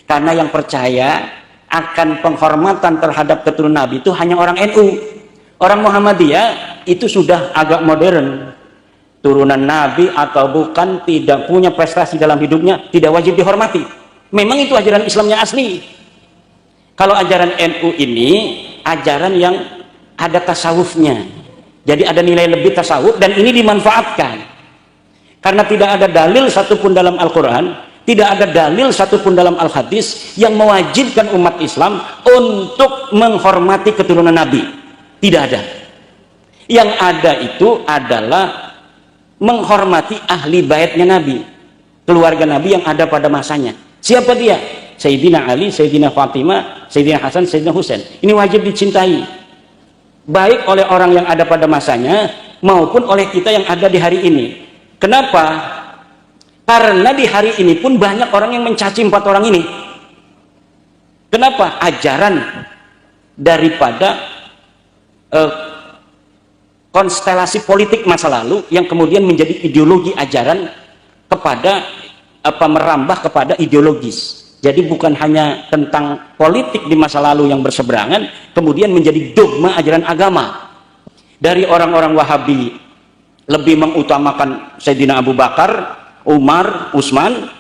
Karena yang percaya akan penghormatan terhadap keturunan Nabi itu hanya orang NU. Orang Muhammadiyah itu sudah agak modern. Turunan Nabi atau bukan, tidak punya prestasi dalam hidupnya, tidak wajib dihormati. Memang itu ajaran Islam yang asli. Kalau ajaran NU ini ajaran yang ada tasawufnya, jadi ada nilai lebih tasawuf, dan ini dimanfaatkan karena tidak ada dalil satupun dalam Al-Quran, tidak ada dalil satupun dalam Al-Hadis yang mewajibkan umat Islam untuk menghormati keturunan Nabi. Tidak ada. Yang ada itu adalah menghormati ahli baitnya Nabi, keluarga Nabi yang ada pada masanya. Siapa dia? Sayyidina Ali, Sayyidina Fatimah, Sayyidina Hasan, Sayyidina Husain. Ini wajib dicintai, baik oleh orang yang ada pada masanya maupun oleh kita yang ada di hari ini. Kenapa? Karena di hari ini pun banyak orang yang mencaci 4 orang ini. Kenapa? Ajaran daripada konstelasi politik masa lalu yang kemudian menjadi ideologi ajaran kepada merambah kepada ideologis. Jadi bukan hanya tentang politik di masa lalu yang berseberangan, kemudian menjadi dogma ajaran agama. Dari orang-orang Wahabi lebih mengutamakan Sayyidina Abu Bakar, Umar, Utsman.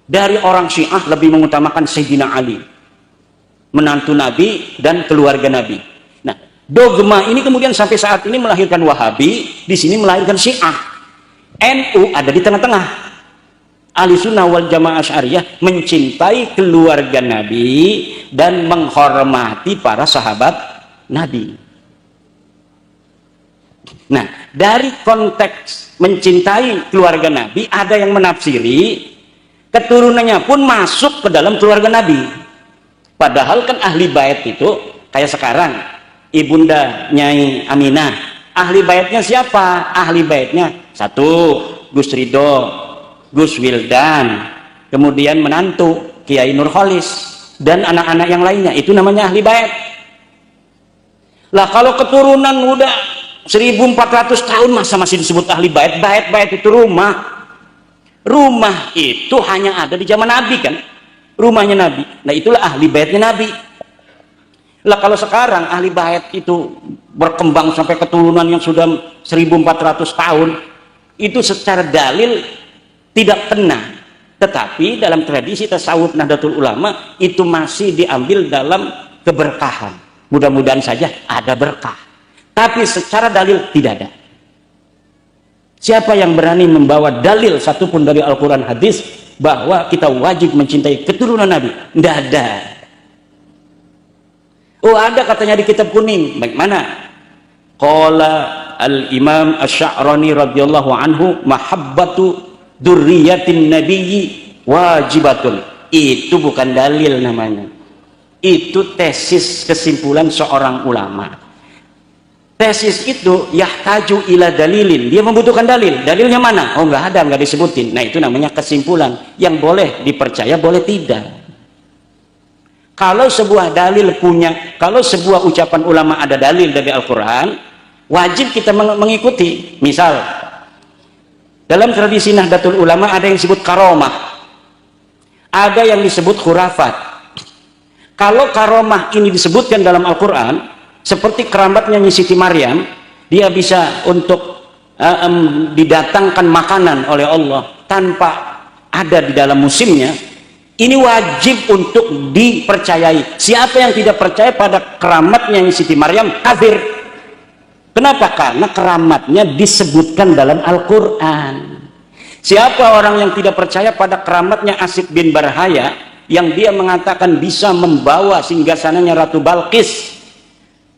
Dari orang Syiah lebih mengutamakan Sayyidina Ali, menantu Nabi dan keluarga Nabi. Nah, dogma ini kemudian sampai saat ini melahirkan Wahabi, di sini melahirkan Syiah. NU ada di tengah-tengah. Ahlussunnah wal Jamaah Asy'ariyah mencintai keluarga Nabi dan menghormati para sahabat Nabi. Nah, dari konteks mencintai keluarga Nabi, ada yang menafsiri keturunannya pun masuk ke dalam keluarga Nabi. Padahal kan ahli bait itu kayak sekarang ibunda Nyai Aminah, ahli baitnya siapa? Ahli baitnya satu Gus Ridho, Gus Wildan, kemudian menantu Kiai Nurholis dan anak-anak yang lainnya, itu namanya ahli bait. Lah kalau keturunan udah 1400 tahun masa masih disebut ahli bait? Bait itu rumah. Rumah itu hanya ada di zaman Nabi kan, rumahnya Nabi. Nah itulah ahli baitnya Nabi. Lah kalau sekarang ahli bait itu berkembang sampai keturunan yang sudah 1400 tahun, itu secara dalil tidak kena. Tetapi dalam tradisi tasawuf Nahdlatul Ulama itu masih diambil dalam keberkahan. Mudah-mudahan saja ada berkah. Tapi secara dalil tidak ada. Siapa yang berani membawa dalil satupun dari Al-Quran hadis bahwa kita wajib mencintai keturunan Nabi? Tidak ada. Oh ada katanya di kitab kuning. Bagaimana? Qala al-imam Asy-Sya'rani radhiyallahu anhu mahabbatu dzurriyyatin nabiyyi wajibatun. Itu bukan dalil namanya. Itu tesis kesimpulan seorang ulama. Tesis itu yahtaju ila dalilin, dia membutuhkan dalil. Dalilnya mana? Oh nggak ada, nggak disebutin. Nah itu namanya kesimpulan yang boleh dipercaya, boleh tidak. Kalau sebuah dalil kalau sebuah ucapan ulama ada dalil dari Al-Quran, wajib kita mengikuti. Misal dalam tradisi Nahdlatul Ulama ada yang disebut karomah, ada yang disebut khurafat. Kalau karomah ini disebutkan dalam Al-Quran, seperti keramatnya Nyi Siti Maryam, dia bisa untuk didatangkan makanan oleh Allah tanpa ada di dalam musimnya. Ini wajib untuk dipercayai. Siapa yang tidak percaya pada keramatnya Nyi Siti Maryam, kafir. Kenapa? Karena keramatnya disebutkan dalam Al-Quran. Siapa orang yang tidak percaya pada keramatnya Asif bin Barhaya, yang dia mengatakan bisa membawa singgasananya Ratu Balqis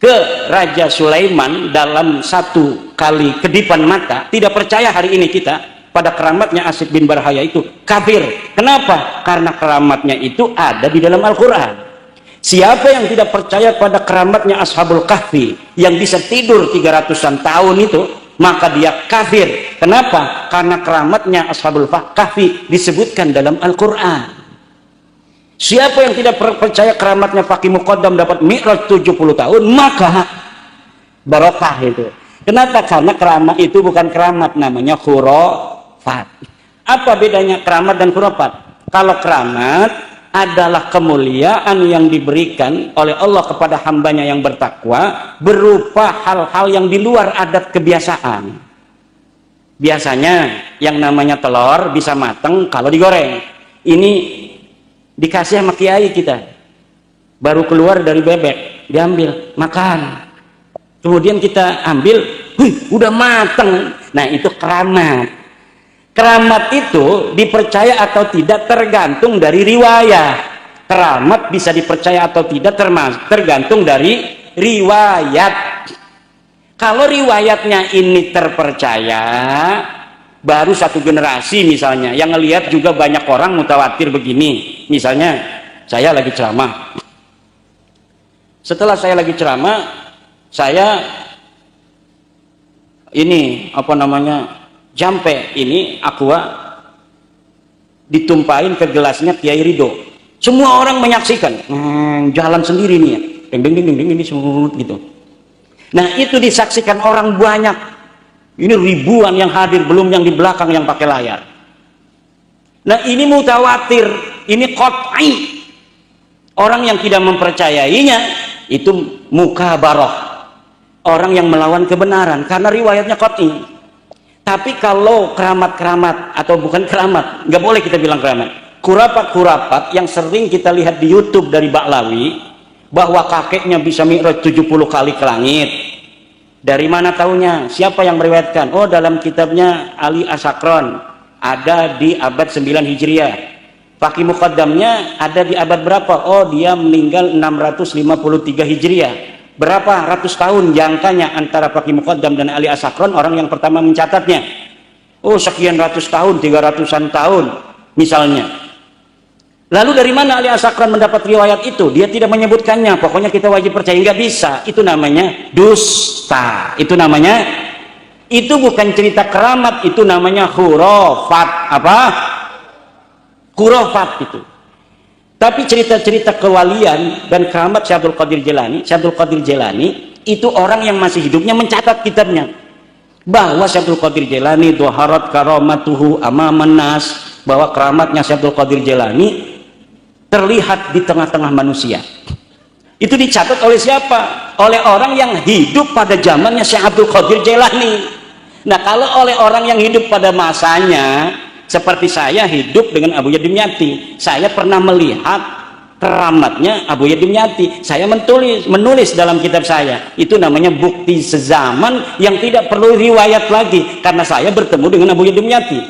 ke Raja Sulaiman dalam satu kali kedipan mata, tidak percaya hari ini kita pada keramatnya Asif bin Barhaya, itu kafir. Kenapa? Karena keramatnya itu ada di dalam Al-Quran. Siapa yang tidak percaya pada keramatnya Ashabul Kahfi yang bisa tidur 300-an tahun itu, maka dia kafir. Kenapa? Karena keramatnya Ashabul Kahfi disebutkan dalam Al-Quran. Siapa yang tidak percaya keramatnya Faqih Muqaddam dapat mi'raj 70 tahun, maka barokah itu. Kenapa? Karena keramat itu bukan keramat, namanya khurafat. Apa bedanya keramat dan khurafat? Kalau keramat adalah kemuliaan yang diberikan oleh Allah kepada hambanya yang bertakwa berupa hal-hal yang di luar adat kebiasaan. Biasanya yang namanya telur bisa matang kalau digoreng. Ini dikasih sama kiai kita, baru keluar dari bebek, diambil, makan, kemudian kita ambil, udah mateng. Nah itu keramat. Keramat itu dipercaya atau tidak tergantung dari riwayat. Keramat bisa dipercaya atau tidak tergantung dari riwayat. Kalau riwayatnya ini terpercaya, baru satu generasi misalnya yang ngelihat juga banyak orang mutawatir begini. Misalnya saya lagi ceramah, setelah saya lagi ceramah, saya ini apa namanya jampe ini aqua ditumpahin ke gelasnya Kiai Ridho. Semua orang menyaksikan, jalan sendiri nih ya, ding ding ding ding ini semut gitu. Nah itu disaksikan orang banyak. Ini ribuan yang hadir, belum yang di belakang yang pakai layar. Nah ini mutawatir, ini qat'i. Orang yang tidak mempercayainya itu mukabarah, orang yang melawan kebenaran karena riwayatnya qat'i. Tapi kalau keramat-keramat atau bukan keramat, nggak boleh kita bilang keramat, khurafat-khurafat yang sering kita lihat di YouTube dari Ba'lawi, bahwa kakeknya bisa mi'raj 70 kali ke langit. Dari mana taunya? Siapa yang meriwayatkan? Oh, dalam kitabnya Ali Asakron, ada di abad 9 Hijriah. Faqih Muqaddamnya ada di abad berapa? Oh, dia meninggal 653 Hijriah. Berapa ratus tahun jangkanya antara Faqih Muqaddam dan Ali Asakron, orang yang pertama mencatatnya? Oh, sekian ratus tahun, 300-an tahun misalnya. Lalu dari mana Ali Asakron mendapat riwayat itu? Dia tidak menyebutkannya, pokoknya kita wajib percaya. Nggak bisa, itu namanya dusta. Itu namanya, itu bukan cerita keramat, itu namanya khurafat. Apa? Khurafat itu. Tapi cerita-cerita kewalian dan keramat Syekh Abdul Qadir Jailani itu orang yang masih hidupnya mencatat kitabnya, bahwa Syekh Abdul Qadir Jailani dhaharat karamatuhu amaman nas, bahwa keramatnya Syekh Abdul Qadir Jailani terlihat di tengah-tengah manusia. Itu dicatat oleh siapa? Oleh orang yang hidup pada zamannya Syekh Abdul Qadir Jailani. Nah, kalau oleh orang yang hidup pada masanya, seperti saya hidup dengan Abu Yadim Yati, saya pernah melihat keramatnya Abu Yadim Yati. Saya menulis dalam kitab saya. Itu namanya bukti sezaman yang tidak perlu riwayat lagi, karena saya bertemu dengan Abu Yadim Yati.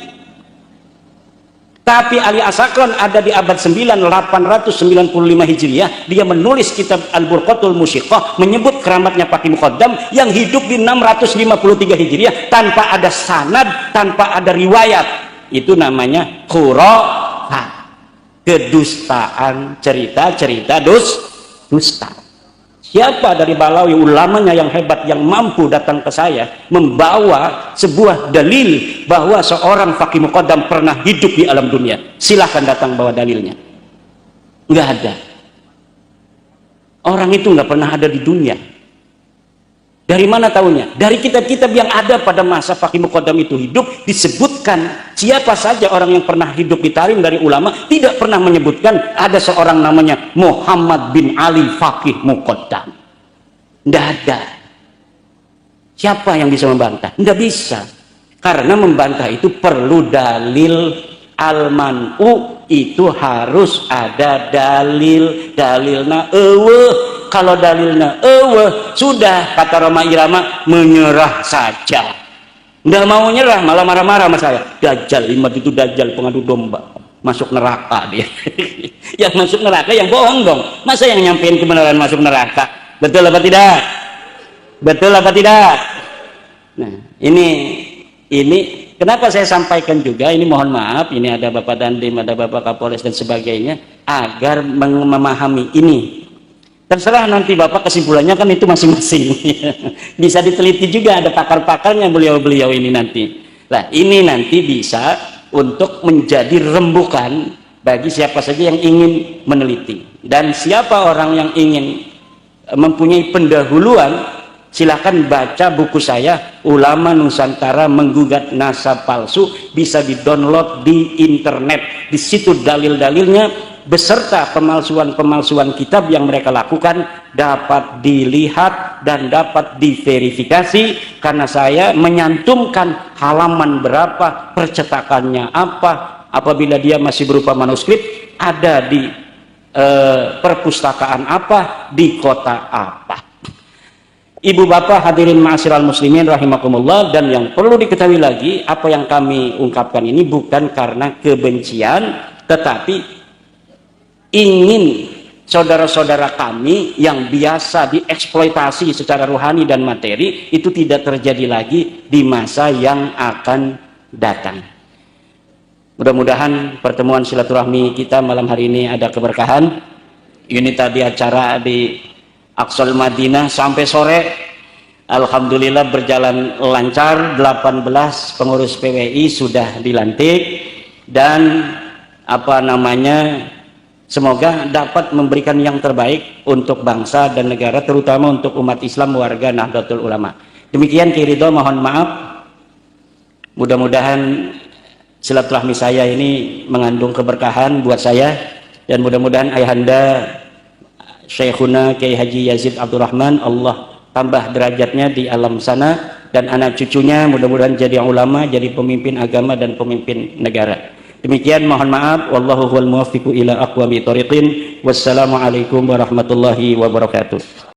Tapi Ali Asakron ada di abad 9, 895 Hijriah, dia menulis kitab Al-Burqatul Musyiqah, menyebut keramatnya Faqih Muqaddam yang hidup di 653 Hijriah tanpa ada sanad, tanpa ada riwayat. Itu namanya khurafat, kedustaan, cerita-cerita dusta. Siapa dari Ba'lawi ulamanya yang hebat yang mampu datang ke saya membawa sebuah dalil bahwa seorang Faqih Muqaddam pernah hidup di alam dunia? Silahkan datang bawa dalilnya. Nggak ada. Orang itu nggak pernah ada di dunia. Dari mana tahunya? Dari kitab-kitab yang ada pada masa Faqih Muqaddam itu hidup, disebutkan siapa saja orang yang pernah hidup di tarim dari ulama, tidak pernah menyebutkan ada seorang namanya Muhammad bin Ali Faqih Muqaddam. Tidak ada. Siapa yang bisa membantah? Tidak bisa. Karena membantah itu perlu dalil. Al-man'u itu harus ada dalil. Dalilna eueuh. Kalau dalilnya sudah, kata Roma Irama, menyerah saja. Nggak mau nyerah, malah marah-marah sama saya. Dajjal, Imad itu dajjal, pengadu domba, masuk neraka dia. Yang masuk neraka yang bohong dong. Masa yang nyampein kebenaran masuk neraka? Betul apa tidak? Betul apa tidak? Nah, ini kenapa saya sampaikan juga, ini mohon maaf, ini ada Bapak Dandim, ada Bapak Kapolres dan sebagainya, agar memahami ini. Terserah nanti Bapak kesimpulannya kan itu masing-masing. Bisa diteliti juga, ada pakar-pakarnya beliau-beliau ini nanti. Nah, ini nanti bisa untuk menjadi rembukan bagi siapa saja yang ingin meneliti. Dan siapa orang yang ingin mempunyai pendahuluan, silahkan baca buku saya, Ulama Nusantara Menggugat Nasab Palsu. Bisa di-download di internet. Di situ dalil-dalilnya beserta pemalsuan-pemalsuan kitab yang mereka lakukan dapat dilihat dan dapat diverifikasi, karena saya menyantumkan halaman berapa, percetakannya apa, apabila dia masih berupa manuskrip, ada di perpustakaan apa, di kota apa. Ibu bapak hadirin ma'asyiral muslimin rahimakumullah, dan yang perlu diketahui lagi, apa yang kami ungkapkan ini bukan karena kebencian, tetapi ingin saudara-saudara kami yang biasa dieksploitasi secara rohani dan materi itu tidak terjadi lagi di masa yang akan datang. Mudah-mudahan pertemuan silaturahmi kita malam hari ini ada keberkahan. Ini tadi acara di Aqsal Madinah sampai sore, alhamdulillah berjalan lancar. 18 pengurus PWI sudah dilantik, dan semoga dapat memberikan yang terbaik untuk bangsa dan negara, terutama untuk umat Islam warga Nahdlatul Ulama. Demikian Ki Ridho, mohon maaf. Mudah-mudahan silaturahmi saya ini mengandung keberkahan buat saya, dan mudah-mudahan ayahanda Syekhuna Kiai Haji Yazid Abdurrahman Allah tambah derajatnya di alam sana, dan anak cucunya mudah-mudahan jadi ulama, jadi pemimpin agama dan pemimpin negara. Demikian, mohon maaf, wallahu huwal muwaffiqu ila aqwamit thoriqin. Wassalamualaikum warahmatullahi wabarakatuh.